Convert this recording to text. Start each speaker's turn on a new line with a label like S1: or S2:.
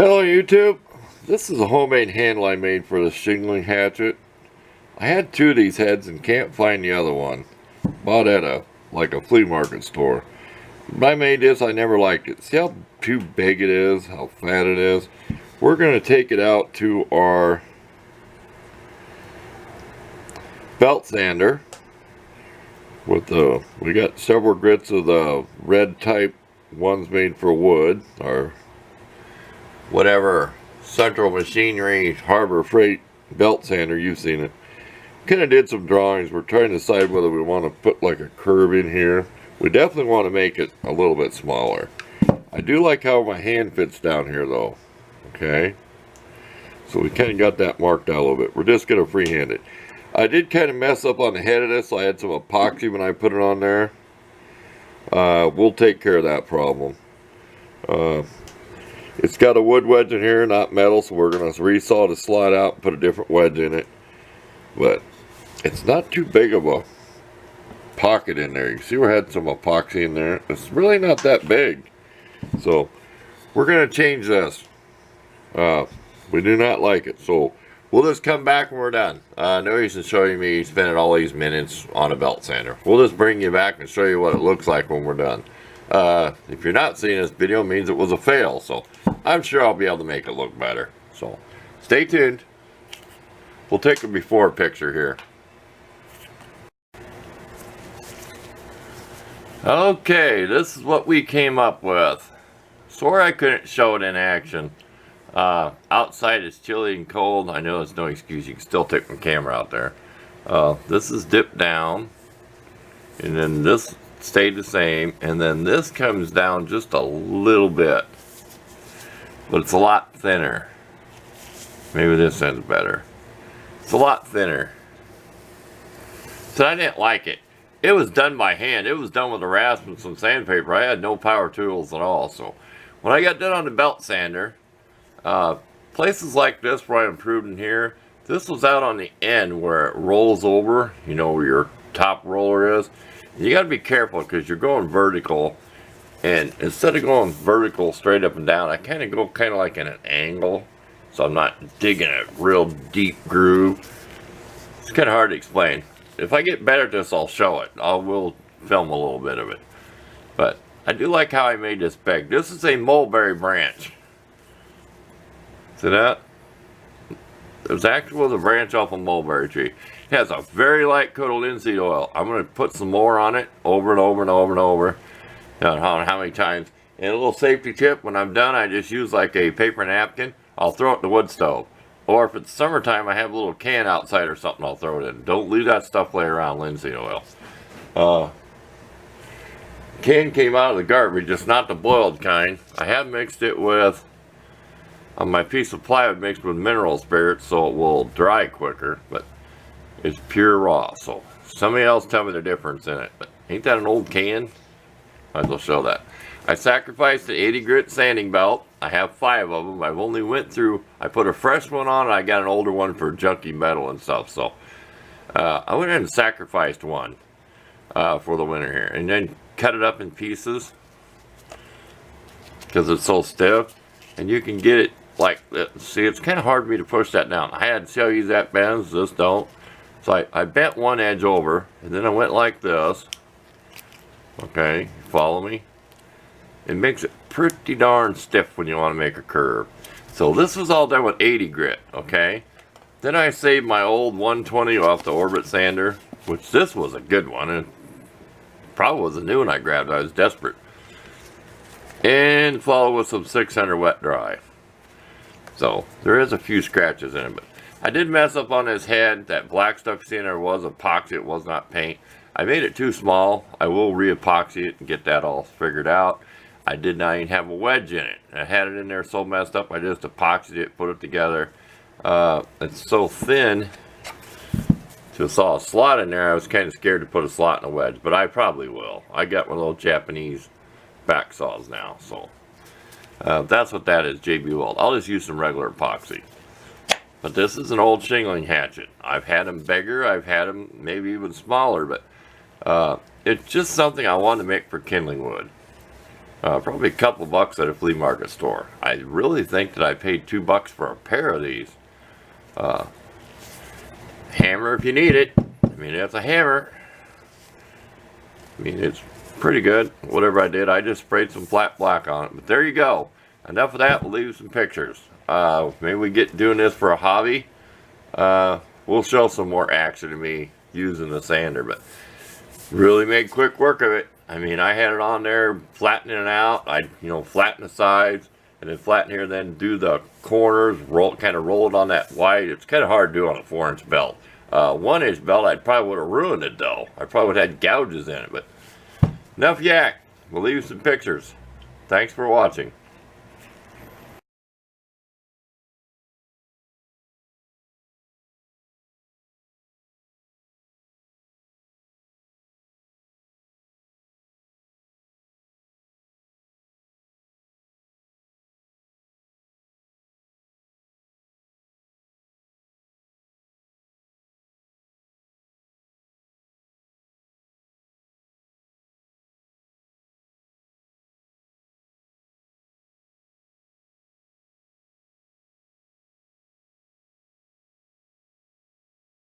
S1: Hello YouTube, this is a homemade handle I made for the shingling hatchet. I had two of these heads and can't find the other one. Bought at a flea market store. When I made this, I never liked it. See how too big it is, how fat it is? We're going to take it out to our belt sander. We got several grits of the red type ones made for wood, or whatever Central Machinery Harbor Freight belt sander, you've seen it. Kind of did some drawings. We're trying to decide whether we want to put like a curve in here. We definitely want to make it a little bit smaller. I do like how my hand fits down here though. Okay, so we kind of got that marked out a little bit. We're just going to freehand it. I did kind of mess up on the head of this, so I had some epoxy when I put it on there. We'll take care of that problem. It's got a wood wedge in here, not metal, so we're going to resaw the slot out and put a different wedge in it. But it's not too big of a pocket in there. You can see we had some epoxy in there. It's really not that big. So we're going to change this. We do not like it, so we'll just come back when we're done. No use in showing me spending all these minutes on a belt sander. We'll just bring you back and show you what it looks like when we're done. If you're not seeing this video, it means it was a fail, so I'm sure I'll be able to make it look better. So stay tuned. We'll take a before picture here. Okay, this is what we came up with. Sorry I couldn't show it in action. Outside it's chilly and cold. I know it's no excuse. You can still take my camera out there. This is dipped down, and then this stayed the same, and then this comes down just a little bit, but it's a lot thinner. Maybe this end's better. It's a lot thinner. So I didn't like it. It was done by hand. It was done with a rasp and some sandpaper. I had no power tools at all. So when I got done on the belt sander, places like this where I improved in here, this was out on the end where it rolls over, you know, where your top roller is. You got to be careful because you're going vertical, and instead of going vertical straight up and down, I kind of go kind of like in an angle, so I'm not digging a real deep groove. It's kind of hard to explain. If I get better at this, I'll show it. We'll film a little bit of it. But I do like how I made this peg. This is a mulberry branch. See that? There's actually a branch off a mulberry tree. It has a very light coat of linseed oil. I'm going to put some more on it over and over and over and over. I don't know how many times. And a little safety tip, when I'm done, I just use like a paper napkin. I'll throw it in the wood stove. Or if it's summertime, I have a little can outside or something, I'll throw it in. Don't leave that stuff lay around, linseed oil. Can came out of the garbage, just not the boiled kind. I have mixed it with, on my piece of plywood, mixed with mineral spirits so it will dry quicker, but it's pure raw. So somebody else tell me the difference in it. But ain't that an old can? Might as well show that. I sacrificed the 80 grit sanding belt. I have 5 of them. I've only went through, I put a fresh one on and I got an older one for junky metal and stuff. So I went ahead and sacrificed one for the winter here, and then cut it up in pieces because it's so stiff. And you can get it like that. See, it's kind of hard for me to push that down. I had to see how easy that bends. This don't. So I bent one edge over, and then I went like this. Okay, follow me? It makes it pretty darn stiff when you want to make a curve. So this was all done with 80 grit, okay? Then I saved my old 120 off the Orbit sander, which this was a good one, and probably was a new one I grabbed. I was desperate. And followed with some 600 wet dry. So there is a few scratches in it, but I did mess up on this head. That black stuff you see in there was epoxy. It was not paint. I made it too small. I will re-epoxy it and get that all figured out. I did not even have a wedge in it. I had it in there so messed up, I just epoxied it, put it together. It's so thin, to saw a slot in there, I was kind of scared to put a slot in a wedge, but I probably will. I got one of those Japanese back saws now, so that's what that is, JB Weld. I'll just use some regular epoxy. But this is an old shingling hatchet. I've had them bigger, I've had them maybe even smaller, but it's just something I wanted to make for kindling wood. Probably a couple bucks at a flea market store. I really think that I paid $2 for a pair of these. Hammer if you need it. I mean, that's a hammer. I mean, it's pretty good. Whatever I did, I just sprayed some flat black on it. But there you go. Enough of that. We'll leave some pictures. Maybe we get doing this for a hobby. We'll show some more action of me using the sander, but really made quick work of it. I mean, I had it on there, flattening it out. I, flatten the sides, and then flatten here, and then do the corners, kind of roll it on that white. It's kind of hard to do on a 4-inch belt. 1-inch belt, I probably would have ruined it, though. I probably would have had gouges in it, but enough yak. We'll leave some pictures. Thanks for watching.